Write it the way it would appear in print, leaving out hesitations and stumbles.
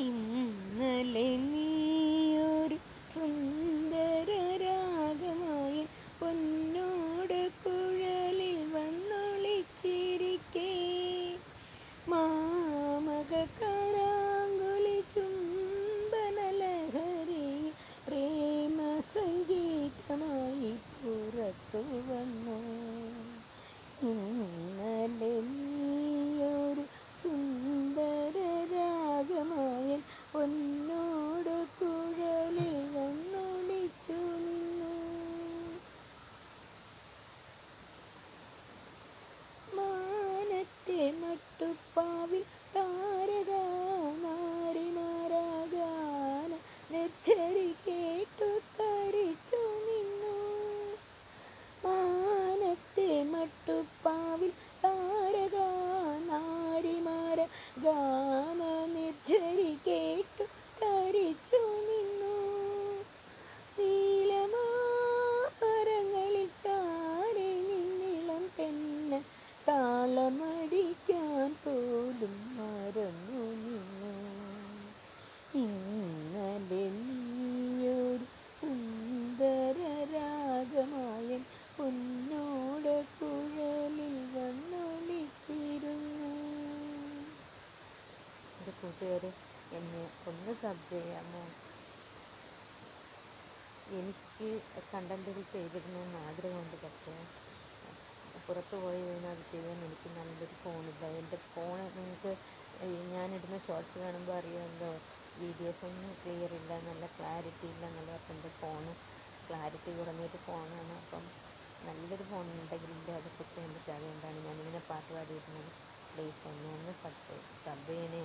ഇന്നലെ നീയൊരു സുന്ദര രാഗമായി പൊന്നോട് കുഴലിൽ വന്നൊളിച്ചിരിക്കേ, മാമക കരാങ്കുലി ചുംബനലഹരി പ്രേമ സംഗീതമായി പുറത്തു വന്നു. ഇന്നലെ നീയൊരു സുന്ദര രാഗമായൻ പൊന്നോട് കുഴലിൽ വന്നൊളിച്ചു നിന്നു. മാനത്തെ മട്ടുപ്പാവിൽ താരക നാരിമാരാഗാന നെച്ചരി കേട്ടു തരിച്ചു നിന്നു. മാനത്തെ മട്ടുപ്പാവിൽ താരക നാരിമാര ഗാന നിർജ്ജരി കേട്ടു തരിച്ചു നിന്നു. നീലമാമരങ്ങളിൽ ചാരി നിന്നിളം തെന്ന താളമടിക്കാൻ പോലും മറന്നു നിന്നു. ഇന്നലെ നീയൊരു സുന്ദര രാഗമായൻ പൊന്നോട് കുഴലിൽ വന്നൊളിച്ചിരുന്നു. എൻ്റെ കൂട്ടുകാരെ, എന്നെ ഒന്ന് സബ് ചെയ്യാമോ? എനിക്ക് കണ്ടൻറ്റുകൾ ചെയ്തിരുന്നെന്ന് ആഗ്രഹമുണ്ട്, പക്ഷേ പുറത്ത് പോയി കഴിഞ്ഞാൽ അത് ചെയ്യാൻ എനിക്ക് നല്ലൊരു ഫോണില്ല. എൻ്റെ ഫോൺ നിങ്ങൾക്ക് ഞാനിടുന്ന ഷോർട്സ് കാണുമ്പോൾ അറിയാമല്ലോ, വീഡിയോസൊന്നും ക്ലിയർ ഇല്ല, നല്ല ക്ലാരിറ്റി ഇല്ല എന്നുള്ളത്. അപ്പം എൻ്റെ ഫോണ് ക്ലാരിറ്റി കുറഞ്ഞൊരു ഫോണാണ്. അപ്പം നല്ലൊരു ഫോൺ ഉണ്ടെങ്കിൽ അതൊക്കെ ചെയ്യാൻ പറ്റും. അതുകൊണ്ടാണ് ഞാനിങ്ങനെ പാട്ട് പാടിയിരുന്നത്. പ്ലീസ് എന്നെ ഒന്ന് സബ് ചെയ്യണേ.